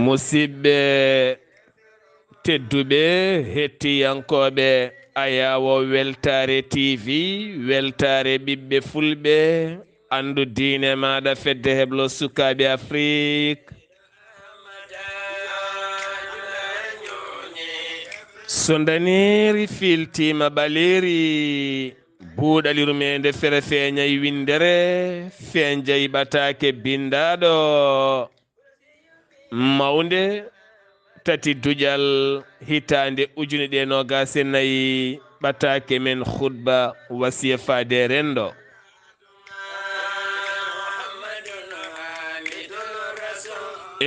musidɓe tedduɓe hettiyankoɓe Ayawo Weltare TV weltare ɓiɓɓe fulɓe andu diine maɗa fedde heblo sukaɓe Afrique so daniri filtima ɓaleri buuɗaliru mende fere feeñay windere feeñjay ɓatake bindaɗo mawnde tati duƴal hitande ujune ɗe nogas e nayyi ɓatake men khutba wasiya fade rendo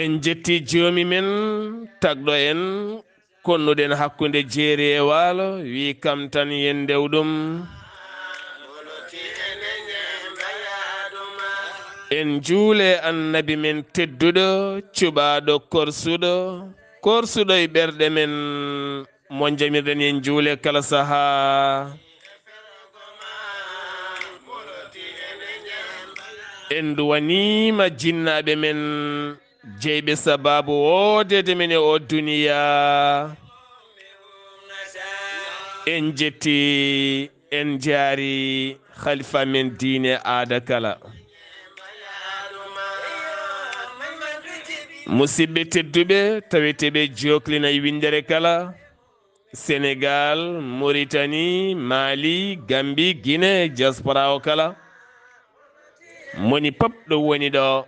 en jetti joomi men tagɗo en konnuɗen hakkude jeeri e waalo wi kam tan yen ndewɗum en juule annabi men tedduɗo cuɓaɗo korsuɗo e ɓerɗe men mo jamirɗen en juule kala saaha en duwanima jinnaɓe men jeyɓe sababu wodede men e o duniya en jetti en jaari khalifa men diine aada kala musidɓe tedduɓe taweteɓe joklina e windere kala Sénégal Mauritanie Mali Gambie Guinée diaspora o kala moni pop ɗo woni ɗo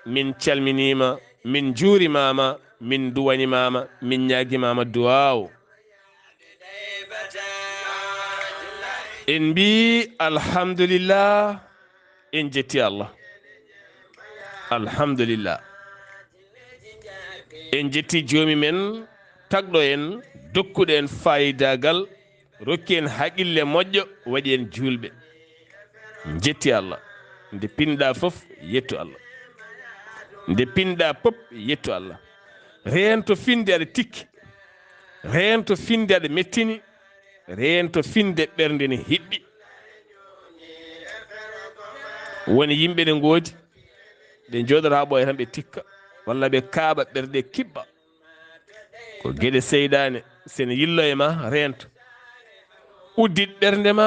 min calminima min juurimama min duwanimama min ñaguimama duwaw en mbi alhamdulillah en jetti Allah alhamdulillah en jetti joomi men tagɗo en dokkuɗo en fayidagal rokki en haqille moƴƴo waɗi en julɓe jetti Allah nde pinɗa foof yettu Allah nde pinɗa pop yettu Allah reen to finde aɗa tikki reen to finde aɗa mettini reen to finde ɓernde ne hiɓɓi woni yimɓe ɗe goodi ɓe jooɗora ha ɓooya tan ɓe tikka walla ɓe kaaɓa ɓerɗe kiɓɓa ko gueɗe seyɗane sene yillo e ma reento uddit ɓernde ma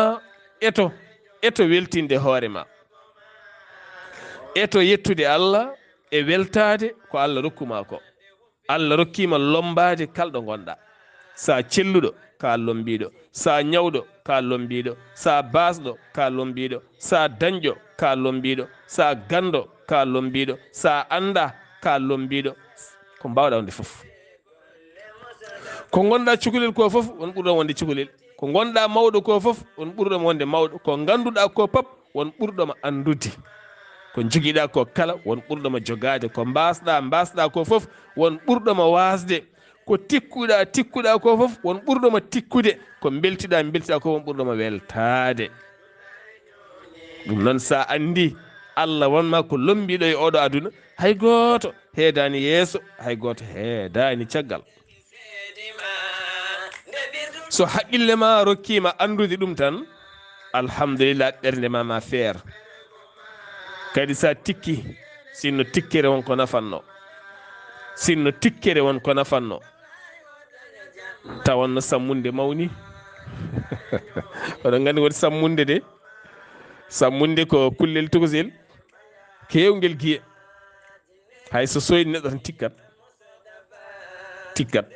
eto weltinde hoore ma eto yettude Allah e weltade ko Allah rokkuma ko Allah rokkima lombade kalɗo gonɗa sa celluɗo ka lombiɗo sa ñawɗo ka lombiɗo sa basɗo ka lombiɗo sa dañƴo ka lombiɗo sa gando ka lombiɗo sa anda ka lombiɗo ko mbawɗa wonde foof ko gonɗa cukalel ko foof won ɓurɗo wonde cukalel ko gonɗa mawɗo ko foof won ɓurɗoma wonde mawɗo ko ganduɗa ko pop won ɓurɗoma andude ko joguiɗa ko kala won ɓurɗoma jogade ko mbasɗa ko foof won ɓurɗoma wasde ko tikkuɗa ko foof won ɓurɗoma tikkude ko beltiɗa ko won ɓurɗoma weltade ɗum noon sa andi Allah wonma ko lombiɗo e oɗo aduna hay goto heedani yeeso hay goto heedani caggal so haqqille ma rokkima andude ɗum tan alhamdulillah ɓernde ma feer kadi sa tikki sinno tikkere wonko nafanno tawanno sammunde mawni oɗon gandi woni sammunde ko kullel tokosel kewgel guiye hay so soyni neɗɗo tan tikkat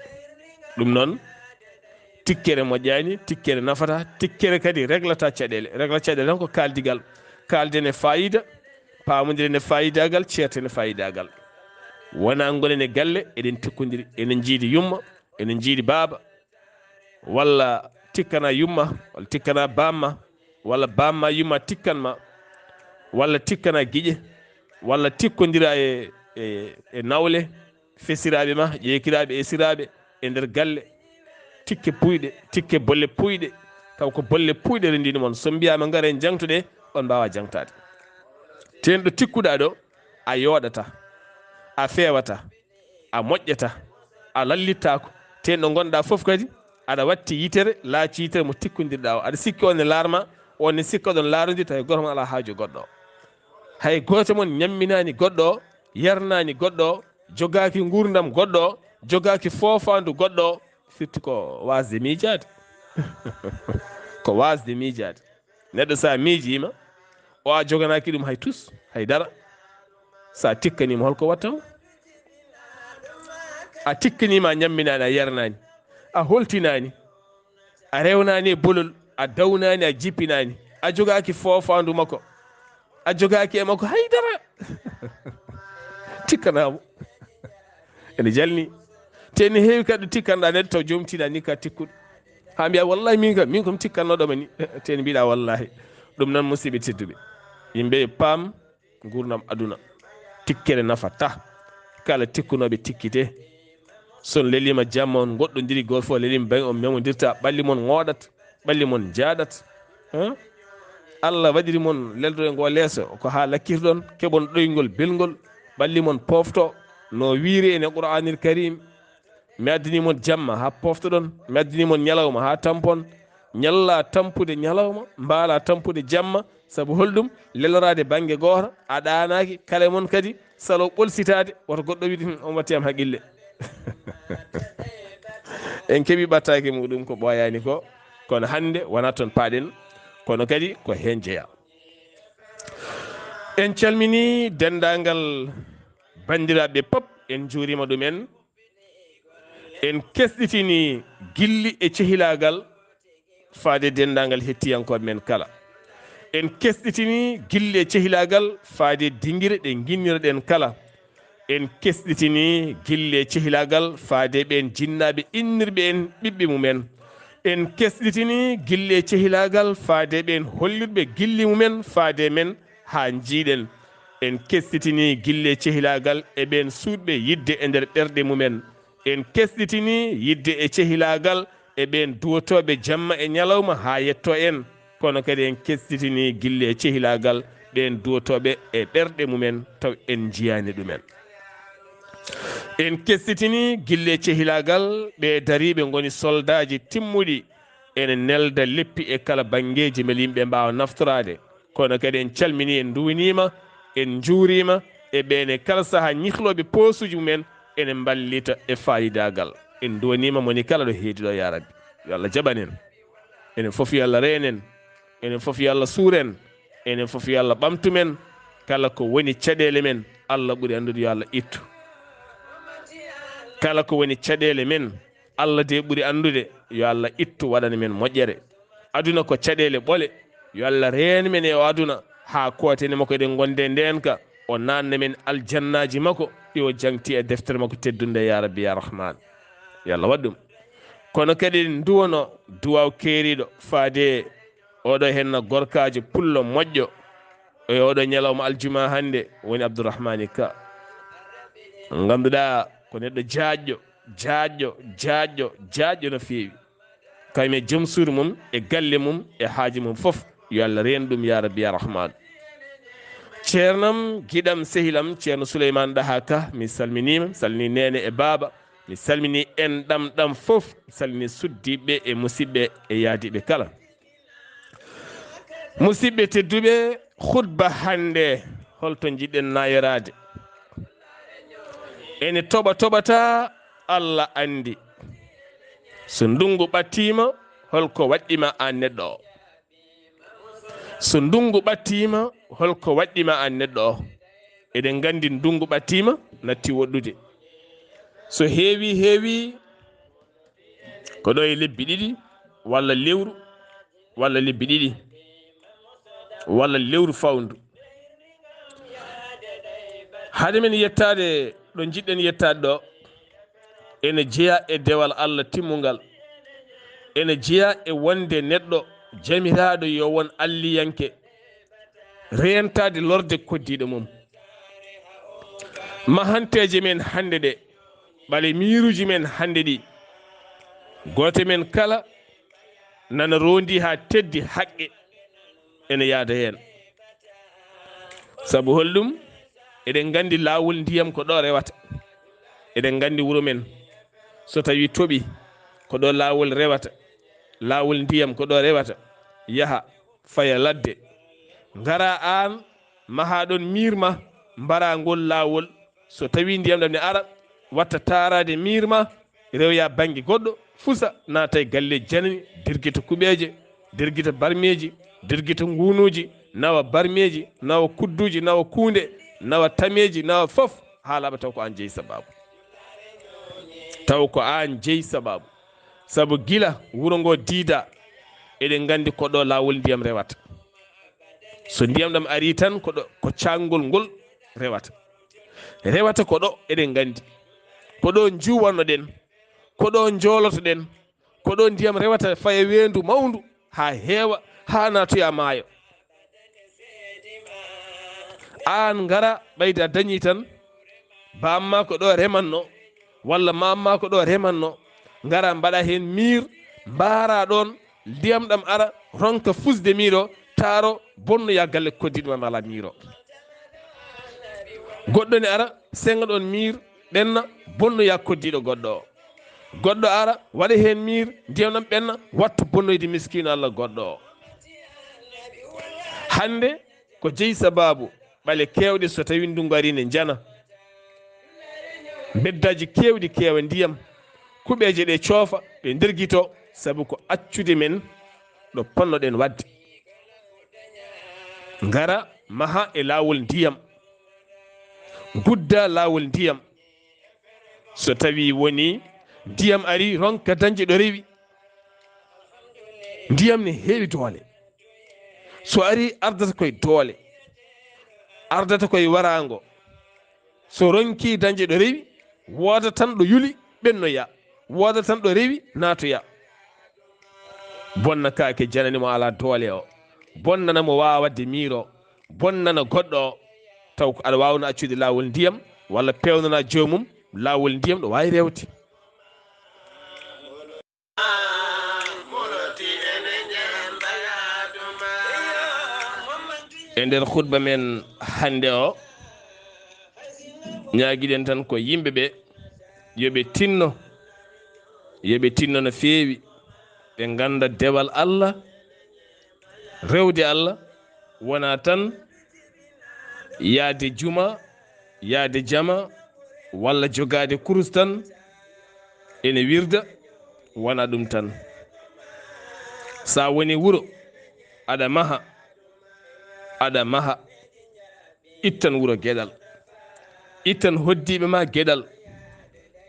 ɗum noon tikkere moƴƴani tikkere nafata tikkere kadi reglata caɗele tan ko kaldigal kalden e fayida pamodir ne fayidagal ceerten e fayidagal wona gonen e galle eɗen tikkodiri enen jiidi yumma enen jiidi baaba walla tikkana yumma walla tikkana bamma walla bamma yumma tikkanma walla tikkana guiƴe walla tikkodira e nawle fesiraɓe ma ƴeekiraɓe esiraɓe e nder galle tikke puyɗe tikke bolle puyɗe taw ko bolle puyɗe rendini mon so mbiyama ngare jangtuɗe on mbawa jangtade ten ɗo tikkuɗa ɗo a yooɗata a fewata a moƴƴata a lallittako ten ɗo gonɗa foof kadi aɗa watti yitere laaci yitere mo tikkodirɗa o aɗa sikki on ne larma on ne sikka ɗon laarodir tawi goto mon ala haaju goɗɗo o hay goto mon ñamminani goɗɗo o yarnani goɗɗo o jogaki gurdam goɗɗo o jogaki fofandu goɗɗo o firti ko wasde miijade ko wasde miijade neɗɗo sa miijima o a joganaki ɗum hay tus haydara sa tikkanima holko watta o a tikkanima a ñamminani a yarnani a holtinani a rewnani e bolol a dawnani a jippinani a jogaki fofandu makko a jogaki e makko haydara tikkanamo ene jalni te ne heewi kadi tikkanɗa neɗɗo taw jomum tiɗa ni ka tikkuɗo ha mbiya wallahi min kam tikkannoɗoma ni te ne mbiɗa wallahi ɗum noon musidɓe tedduɓe yimɓe paam gurdam aduna tikkere nafata kala tikkunoɓe tikkite son lelima jamma on goɗɗodiri goto fof lelima baŋi on memodirta ɓalli mon gooɗat ɓalli mon jaaɗat Allah waɗiri mon leldoɗe ngo leeso ko ha lakkirɗon keɓon ɗoygol belgol ɓalli mon pofto no wiiri ene qur'anil karim mi addinimon jamma ha poftoɗon mi addinimon ñalawma ha tampon ñalla tampude ñalawma mbaala tampude jamma saabu holɗum lelorade banggue goto a ɗanaki kala mon kadi salo ɓolsitade woto goɗɗo wiide on wattiyam haqille en keeɓi ɓattaki muɗum ko ɓoyani ko kono hande wona toon paaɗen kono kadi ko hen jeeya en calmini dendagal bandiraɓe pop en juurima ɗumen en kesɗitini gilli e cehilagal faade dendagal hettiyankoɓe men kala en kesɗitini gilli e cehilagal faade dinguire ɗe guinnirɗen kala en kesɗitini gilli e cehilagal faade ɓen jinnaɓe innirɓe en ɓiɓɓe mumen en kesɗitini gilli e cehilagal faade ɓen hollirɓe gilli mumen faade men ha jiiɗen en kesɗitini gilli e cehilagal e ɓen suuɗɓe yidde e nder ɓerɗe mumen en kesɗitini yidde e cehilagal e ɓen duwotoɓe jamma e ñalawma ha yetto en kono kadi en kesɗitini gilli e cehilagal ɓen duwotoɓe e ɓerɗe mumen taw en jiyani ɗumen en kesɗitini gilli e cehilagal ɓe dariɓe goni soldaji timmuɗi ene nelda leppi e kala banggueji beele yimɓe mbawa naftorade kono kadi en calmini en duwinima en juurima e ɓene kala saaha ñihloɓe posuji mumen ene ballita e fayidagal en duwanima moni kala ɗo heediɗo ya rabbi yo Allah jaɓanen enen foof yo Allah renen enen foof yo Allah suuren enen foof yo Allah ɓamtumen kala ko woni caɗele men Allah ɓuuri andude yo Allah ittu kala ko woni caɗele men Allah de ɓuuri andude yo Allah ittu waɗana men moƴƴere aduna ko caɗele ɓole yo Allah reen men e o aduna ha kotene makko eɗen gonde ndenka o nanne men aljannaji makko yo jangti e deftere makko teddunde ya rabbi ya rahman yo Allah waɗɗum kono kadi duwono duwaw keeriɗo faade oɗo henna gorkajo pullo moƴƴo e oɗo ñalawma aljuma hande woni Abdourahmani Ka ganduɗa ko neɗɗo jaajƴo no feewi kañum e joom suudu mum e galle mum e haaji mum foof yo Allah reen ɗum ya rabbi ya rahman ceernam giɗam sehilam ceerno Souleymane Daha Ka mi salminima mi salmini nene e baaba mi salmini en ɗam foof mi salmini suddiɓe e musidɓe e yaadiɓe kala musidɓe tedduɓe khutba hande holto jiɗɗen nayorade ene toɓata Allah andi so ndungu ɓattima holko waɗɗima an neɗɗo o so ndungu ɓattima holko waɗɗima an neɗɗo o eɗen gandi ndungu ɓattima natti woɗɗude so heewi ko ɗo e lebbi ɗiɗi walla lewru walla lebbi ɗiɗi walla lewru fawndu hade men yettade ɗo jiɗɗen yettade ɗo ene jeeya e dewal Allah timmugal ene jeeya e wonde neɗɗo jamiraɗo yo won alliyanke rentade lorde koddiɗo mum mahanteje men hande ɗe ɓale miruji men hande ɗi goto men kala nana rondi ha teddi haqqe ene yaada hen sabu hollum eɗen gandi lawol ndiyam ko ɗo rewata eɗen gandi wuro men so tawi toɓi ko ɗo lawol rewata lawol ndiyam ko ɗo rewata yaha faya ladde ngara an mahaɗon mirma mbara ngol lawol so tawi ndiyam ɗam ne ara watta tarade mirma rewya banggue goɗɗo fusa naata e galle janani dirguita kuɓeje dirguita barmeji dirguita ngunuji nawa barmeji nawa kudduji nawa kunde nawa tameji nawa foof ha laaɓa taw ko an jeeyi sababu taw ko an jeeyi sababu saabu gila wuro ngo diida eɗen gandi koɗo lawol ndiyam rewata so ndiyam ɗam ari tan ko cangol ngol rewata ko ɗo eɗen gandi ko ɗo juwanno ɗen ko ɗo joloto ɗen ko ɗo ndiyam rewata faya wendu mawdu ha heewa ha natoya maayo an ngara ɓayda dañi tan bamma ko ɗo remanno walla mamma ko ɗo remanno ngara mbaɗa hen mir mbara ɗon ndiyam ɗam ara ronka fusde miro taro bonnoya galle koddiɗuma mala miro goɗɗo ne ara senga ɗon mir ɓenna bonnoya koddiɗo goɗɗo ara waɗa hen mir ndiyam ɗam ɓenna watta bonnoyde miskino Allah goɗɗo o hande ko jeeyi sababu ɓale kewɗe so tawi ndungu ari ne jana beddaji kewɗi kewa ndiyam kuɓeje ɗe coofa ɓe nderguito saabu ko accude men ɗo ponnoɗen wadde ngara maha e lawol ndiyam gudda lawol ndiyam so tawi woni ndiyam ari ronka dañde ɗo rewi ndiyam ne heewi doole so ari ardata koye doole ardata koye warango so ronki dañde ɗo rewi woda tan ɗo yuli ɓennoya woda tan ɗo rewi natoya bonna kake janani mo ala doole o bonnana mo wawa wadde miiro bonnana goɗɗo o taw ko aɗa wawno accude lawol ndiyam walla pewnana jomum lawol ndiyam ɗo wawi rewde e nder khutba men hande o ñaguiɗen tan ko yimɓeɓe yoɓe tinno no feewi ɓe ganda dewal Allah rewde Allah wona tan yaade juma yaade jama walla jogade kurus tan ene wirda wona ɗum tan sa woni wuro aɗa maha ittan wuro gueɗal ittan hoddiɓe ma gueɗal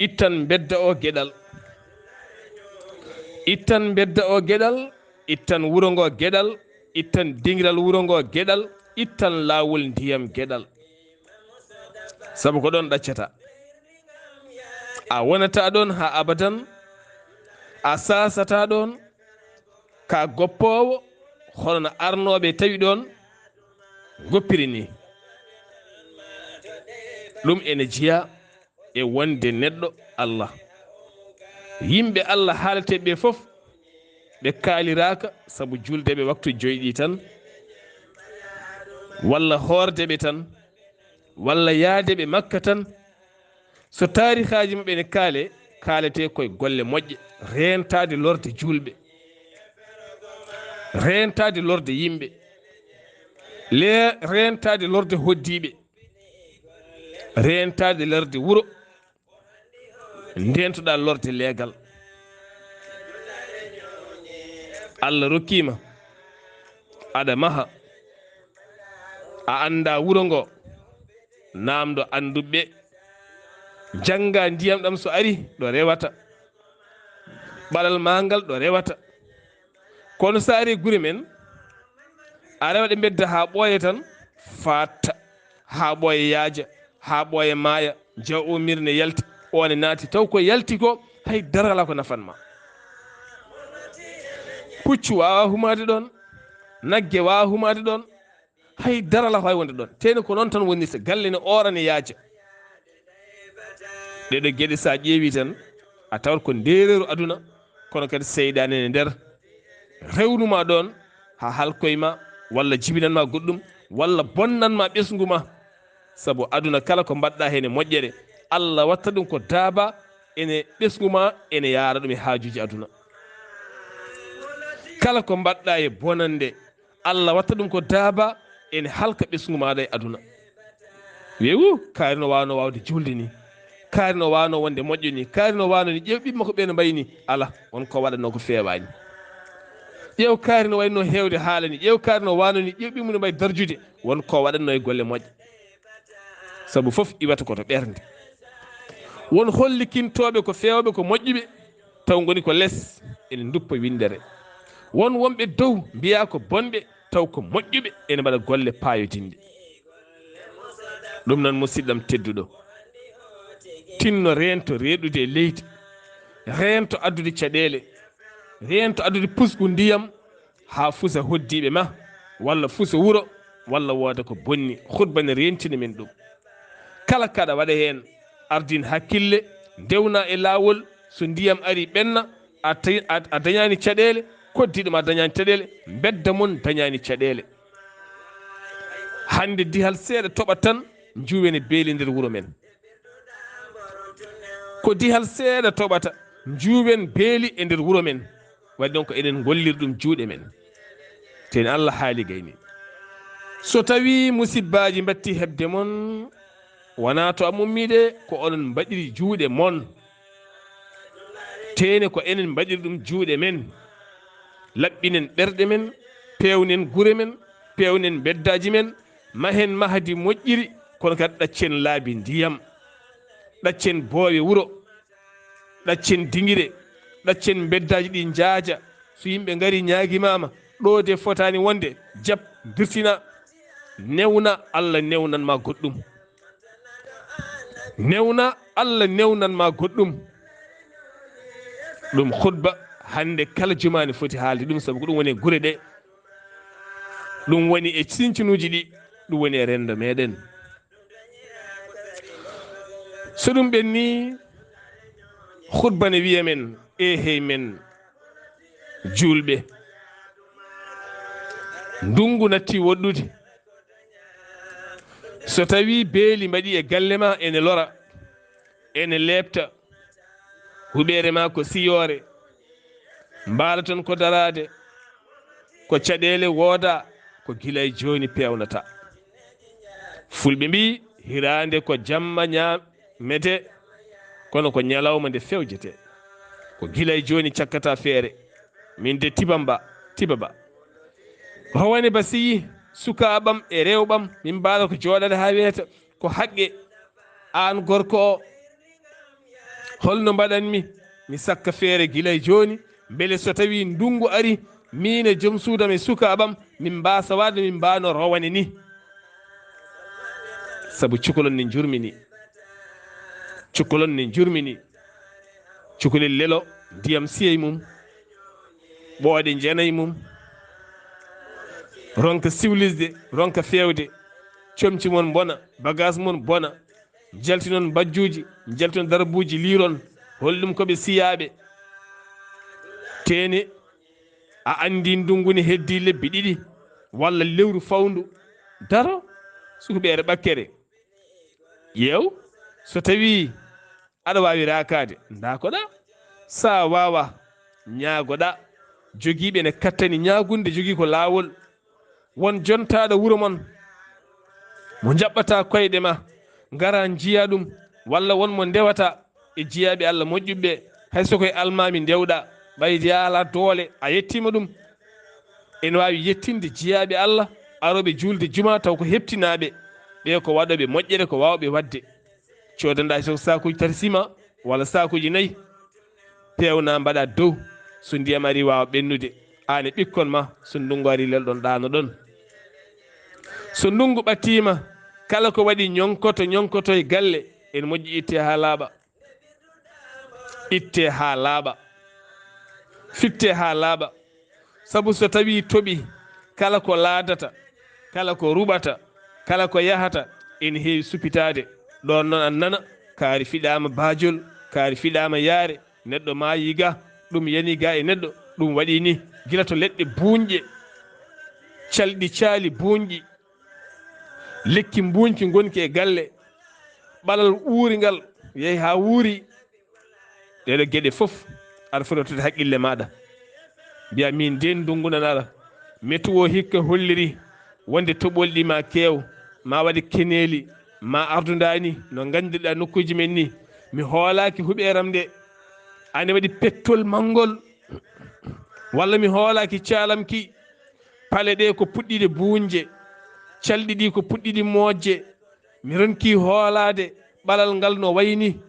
ittan bedda o gueɗal ittan wuro ngo gueɗal ittan dingiral wuro ngo gueɗal ittan lawol ndiyam gueɗal saabu ko ɗon ɗaccata a wonata ɗon ha abadan a sasata ɗon ka goppowo hono arnoɓe tawi ɗon goppiri ni ɗum ene jeeya e wonde neɗɗo Allah yimɓe Allah haalateɓe foof ɓe kaaliraka saabu juldeɓe waktu joyɗi tan walla hordeɓe tan walla yaadeɓe Makka tan so tarihaji maɓɓe ne kaalete koye golle moƴƴe rentade lorde julɓe rentade lorde yimɓe rentade lorde hoddiɓe rentade lorde wuro ndentoɗa lorde leegal Allah rokkima aɗa maha a anda wuro ngo namdo anduɓe jangga ndiyam ɗam so ari ɗo rewata ɓalal mangal ɗo rewata kono so ari guri men a rewa ɗe bedda ha ɓooya tan fatta ha ɓooya yaaja ha ɓooya maaya jaw o mirne yalti one naati taw ko yalti ko hay darala ko nafanma puccu wawa humade ɗon nagge wawa humade ɗon hay darala ko hay wonde ɗon teni ko noon tan wonnirta galle ne orane yaaja ɗeɗo gueɗe sa ƴeewi tan a tawat ko ndereru aduna kono kadi seyɗane ne nder rewnuma ɗon ha halkoyma walla jibinanma goɗɗum walla bonnanma ɓesgu ma. Sabu aduna kala ko mbaɗɗa hen e moƴƴere Allah watta ɗum ko daaba ene ɓesgu ma ene yaara ɗum e haajuji aduna. Kala ko mbaɗɗa e bonande Allah watta ɗum ko daaba ene halka ɓesgu maɗa e aduna. Wewu kaari no wawno wawde julde ni, kaari no wawno wonde moƴƴo ni, kaari no wawno ni ƴeew ɓiɓɓe makko ɓe no mbayi ni, ala won ko waɗatno ko fewani. ƴeew kaari no wayno hewde haala ni, ƴeew kaari no wano ni, ƴeew ɓiɓɓe no mbayi darjude, won ko waɗatno e golle moƴƴe. Sabu fof iwata koto ɓernde. Won hollikintoɓe ko fewɓe ko moƴƴuɓe taw goni ko less ene duppa windere. Won wonɓe dow mbiya ko bonɓe taw ko moƴƴuɓe ene mbaɗa golle payodinde. ɗum noon musidɗam tedduɗo, tinno rento reɗude e leydi, rento addude caɗele, rento addude pusgu ndiyam ha fusa hoddiɓe ma walla fusa wuro walla wooda ko bonni. Khutba ne rentini men ɗum. Kala kaɗa waɗa hen ardin hakkille, dewna e lawol. So ndiyam ari ɓenna a dañani caɗele, koddiɗoma dañani caɗele, bedda mon dañani caɗele. hande dihal seeɗa toɓat tan juuwen beeli nder wuro men. Ko dihal seeɗa toɓata juuwen beeli e nder wuro men. Waɗi donc eɗen gollir ɗum juuɗe men. Ten Allah haali gayni. So tawi musibbaji batti hebde mon, wona to amummide ko onon mbaɗiri juuɗe mon. Tene ko enen mbaɗiri ɗum juuɗe men. Laɓɓinen ɓerɗe men, pewnen gure men, pewnen beddaji men, mahen mahadi moƴƴiri, kono kadi ɗaccen laabi ndiyam, ɗaccen boowe wuro, ɗaccen diŋire, ɗaccen beddaji ɗi jaaja. So yimɓe ngari ñaagimama ɗo de fotani wonde, jab dirtina, newna Allah newnanma goɗɗum. Newna Allah newnanma goɗɗum. ɗum khutba hande kala jumani foti haalde ɗum, sabu ko ɗum woni e gure ɗe, ɗum woni e sincunuji ɗi, ɗum woni e rendo meɗen. So ɗum ɓenni, khutba ne wiya men hey men julɓe, ndungu natti woɗɗude. So tawi beeli mbaɗi e galle ma ene lora, ene lebta, huɓere ma ko siyore, mbalaton ko darade, ko caɗele wooda, ko gila e joni pewnata. Fulɓe mbi hirande ko jamma ñamete, kono ko ñalawma nde fewjete. Ko gila e joni cakkata feere. Min de tibaba rowane basiyi sukaɓam e rewɓam, min mbaɗa ko joɗade ha wiyata ko haqqe. An gorko o holno mbaɗanmi mi sakka feere gila e joni, beele so tawi ndungu ari min e joom suudam e sukaɓam min mbasa wadde min mbano rowane ni. Sabu cukalon ne jurmini, cukalon ne jurmini, cukalel lelo ndiyam siyey mum, ɓooɗe jenayi mum, ronka siwlisde, ronka fewde, comci mon bona, bagage mon bona, jaltinon bajjuji, jaltinon darbuji liron, holɗum koɓe siyaɓe. Tene a andi ndungu ne heddi lebbi ɗiɗi walla lewru fawndu, daro sukuɓere ɓakkere. Yew so tawi aɗa wawi rakade, dakoɗa. Sa wawa ñaagoɗa, jogiiɓe ne kattani ñaagunde, jogii ko laawol. Won jontaɗo wuro mon mo jaɓɓata koyɗe ma, ngara jiya ɗum, walla won mo ndewata e jiyaɓe Allah moƴƴuɓe, hayso koye almami ndewɗa, ɓayde yaala doole a yettima ɗum. Ene wawi yettinde jiyaɓe Allah aroɓe julde juma taw ko heptinaɓe, ɓe ko waɗoɓe moƴƴere, ko wawɓe wadde. Codanɗa so sakuji 3 ciment walla sakuji 4 pewna mbaɗa dow. So ndiyam ari wawa ɓennude, an e ɓikkon ma. So ndungu ari lelɗon ɗano ɗon. So ndungu ɓattima, kala ko waɗi ñonkoto e galle, ene moƴƴi itte ha laaɓa, itte ha laaɓa, fitte ha laaɓa. Sabu so tawi toɓi, kala ko laadata, kala ko ruɓata, kala ko yahata ene heewi suppitade. ɗon noon an nana kaari fiɗama bajol, kaari fiɗama yaare, neɗɗo maayi ga, ɗum yani ga e neɗɗo ɗum waɗi ni gila to leɗɗe buuñƴe calɗi caali buuñƴi lekki mbuñki gonki e galle ɓalal uuringal yehi ha wuuri ɗeɗo geɗe fof aɗa foti wattude haqqille maɗa mbiya min nden ndungu nanaɗa météo hikka holliri wonde toɓol ɗi ma keew ma waɗi keneeli ma ardudani no gandirɗa nokkuji men ni mi hoolaki huɓeram nde ane waɗi pettol mangol walla mi hoolaki calamki pale ɗe ko puɗɗiɗe buunje calɗi ɗi ko puɗɗiɗi moojje mi ronki hoolade ɓalal ngal no wayni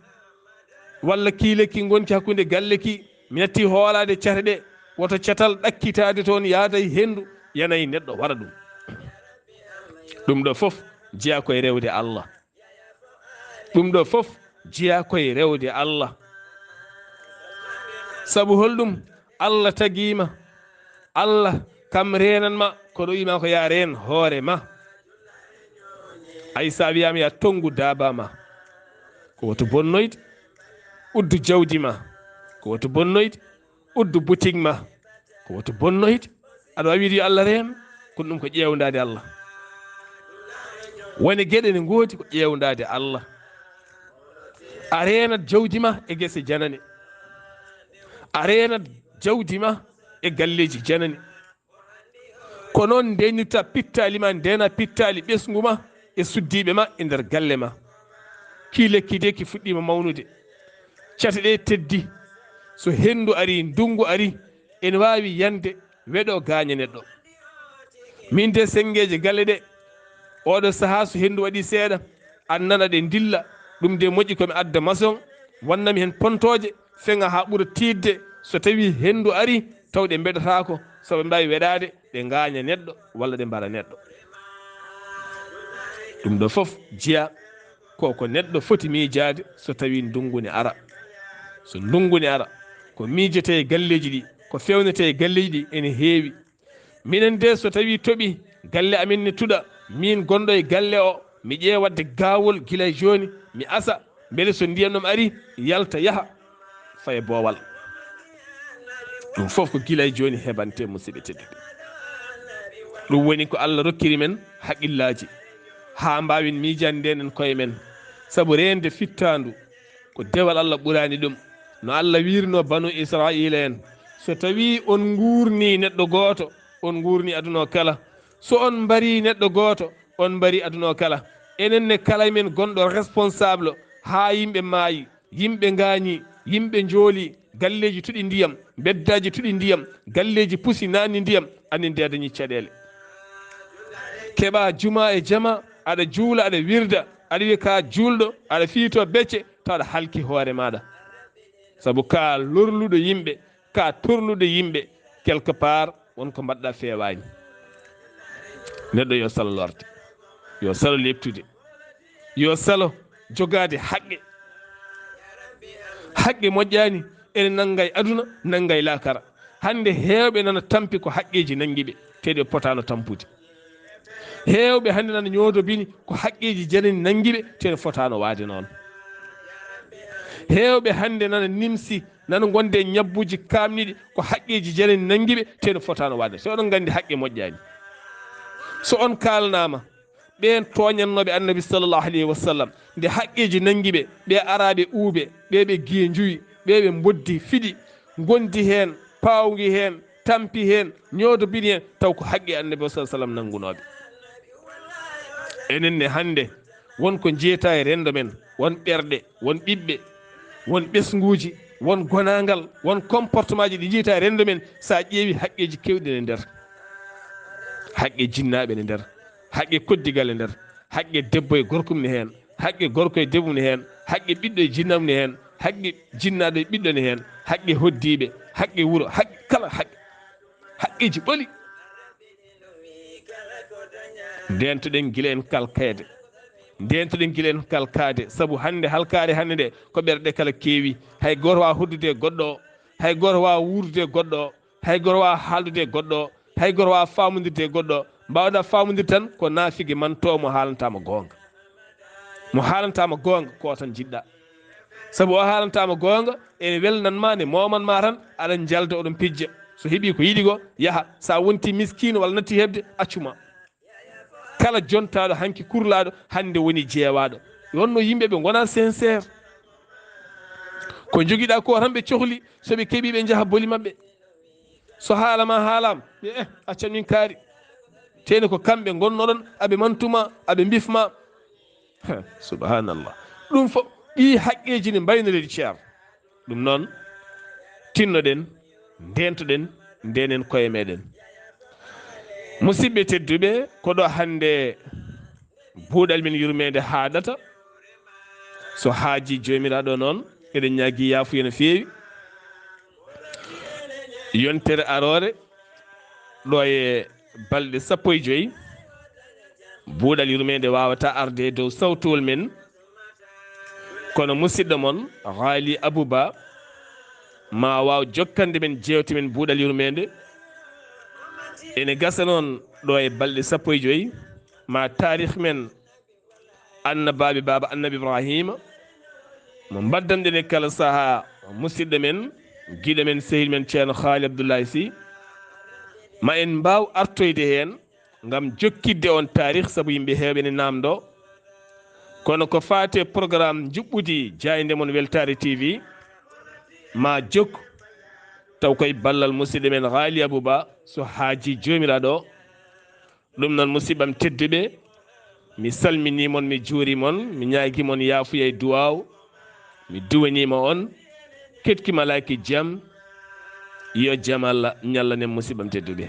walla kiileki gonki hakkude galleki mi natti hoolade cate ɗe woto catal ɗakkitade toon yaada e hendu yanayi neɗɗo waɗa ɗum ɗo fof jeeya koye rewde Allah ɗum ɗo fof jeeya koye rewde Allah sabu holɗum Allah tagima Allah kam renanma koɗo wima ko ya reen hoore ma ay sa wiyama ya tongu daabama ko woto bonnoyde uddu jawdi ma ko woto bonnoyde uddu boutique ma ko woto bonnoyde aɗa wawi wiide yo Allah reen kono ɗum ko ƴewdade Allah wone gueɗe ne goodi ko ƴewdade Allah a renat jawdi ma e guese janane a renat jawdi ma e galleji janani ko noon ndenirta pittali ma ndena pittali ɓesgu ma e suddiɓe ma e nder galle ma ki lekki de ki fuɗɗima mawnude cate ɗe teddi so hendu ari ndungu ari ene wawi yande weɗo gaña neɗɗo min de sengeje galle ɗe oɗo saaha so hendu waɗi seeɗa an nana ɗe dilla ɗum de moƴƴi komi adda maçon wannami hen pontoje feŋa ha ɓuura tidde so tawi hendu ari taw ɗe beɗotako soɓe mbawi weɗade ɗe gaña neɗɗo walla ɗe mbara neɗɗo ɗum ɗo foof jeeya koko neɗɗo foti miijade so tawi ndungu ne ara so ndungu ne ara ko miijete e galleji ɗi ko fewnete e galleji ɗi ene heewi minen de so tawi tooɓi galle amin ne tuɗa min gonɗo e galle o mi ƴeewa wadde gawol gila e joni mi asa beele so ndiyam ɗam ari yalta yaaha faye boowal ɗum fof ko gila e joni heɓante musidɓe tedduɓe ɗum woni ko Allah rokkiri men haqqillaji ha mbawin miijande nden koye men saabu rende fittandu ko dewal Allah ɓurani ɗum no Allah wirno banu Israila en so tawi on gurni neɗɗo goto on gurni aduna o kala so on mbari neɗɗo goto on mbari aduna o kala enenne kala men gonɗo responsable ha yimɓe maayi yimɓe gañi yimɓe jooli galleji tuɗi ndiyam beddaji tuɗi ndiyam galleji pusi nani ndiyam andi nde dañi caɗele keɓa juma e jama aɗa juula aɗa wirda aɗa wiya ka julɗo aɗa fiito becce taw aɗa halki hoore maɗa saabu ka lorluɗo yimɓe ka torluɗo yimɓe quelque part wonko mbaɗɗa fewani neɗɗo yo salo lorde yo salo leptude yo salo jogade haqqe haqqe moƴƴani ene nangga e aduna nangga e lakara hande hewɓe nana tampi ko haqqeji nangguiɓe teɗe potano tampude hewɓe hande nana ñoodobini ko haqqeji janani nangguiɓe teɗe fotano waade noon hewɓe hande nana nimsi nana gonde ñabbuji kamniɗi ko haqqeji janani nangguiɓe teɗe fotano waade so oɗon gandi haqqe moƴƴani so on kalnama ɓen toñannoɓe annabi sallllahu alayhi wa sallam nde haqqeji nangguiɓe ɓe araɓe uuɓe ɓeɓe guiye juuyi ɓeɓe boddi fiɗi gondi hen pawgi hen tampi hen ñoodobini hen taw ko haqqe annabi o sallam nangunoɓe enenne hande wonko jeeta e rendo men won ɓerɗe won ɓiɓɓe won ɓesguji won gonagal won comportement ji ɗi jiita e rendo men sa ƴeewi haqqeji kewɗi ne nder haqqe jinnaɓe ne nder haqqe koddigal e nder haqqe debbo e gorkum ne hen haqqe gorko e debbo ne hen haqqe ɓiɗɗo e jinnam ne hen haqqe jinnaɗo e ɓiɗɗo ne hen haqqe hoddiɓe haqqe wuuro haqqe kala haqqeji ɓoli ndentoɗen guila en kalkede ndentoɗen guila en kalkade saabu hande halkade hande nde ko ɓerɗe kala keewi hay goto wawa hoddude goɗɗo o hay goto wawa wurde goɗɗo o hay goto wawa haaldude goɗɗo o hay goto wawa famodirde goɗɗo o mbawɗa famodirde tan ko naafigue manto mo haalantama gonga mo haalantama gonga ko tan jiɗɗa sabu o haalantama goonga ene welnanma ne momanma tan aɗa jalda oɗon pijja so heeɓi ko yiɗi ko yaaha sa wonti miskino walla natti hebde accuma kala jontaɗo hanki kurlaɗo hande woni jeewaɗo wonno yimɓeɓe gona sincére ko joguiɗa ko tan ɓe cohli soɓe keeɓi ɓe jaaha boli mabɓe so haalama haalama ɓe accan min kaari teni ko kamɓe gonnoɗon aɓe mantuma aɓe bifma subhanallah ɗum fof ɗi haqqeji ne mbaynoredi ceer ɗum noon tinnoɗen ndentoɗen ndenen koye meɗen musidɓe tedduɓe koɗo hande buuɗal men yurmede haɗata so haaji jomiraɗo noon eɗen ñaagui yaafuya no feewi yontere arore ɗo e balɗe 15 buuɗal yurmede wawata arde e dow sawtowol men kono musidɗo moon haali abouba ma waw jokkande men jewte men buuɗal yurmede ene gasa noon ɗo e balɗe 15 ma tarih men annabaɓe baba annabi ibrahima mo baddanɗen e kala saaha musidɗo men guiɗo men sehil men ceerno haali abdoullahi sy ma en mbaw artoyde hen gam jokkidde on tarih saabu yimɓe hewɓe ne namdo kono ko fate programme juɓɓudi jayde moon weltare tv ma jokku taw koye ballal musidɗo men haali abouba so haaji jomiraɗo ɗum noon musidɓam tedduɓe mi salminimon mi juurimon mi ñaaguimon yaafuya e duwaw mi duwanima on ketkimalaki jaam yo jaam Allah ñallanen musidɓam tedduɓe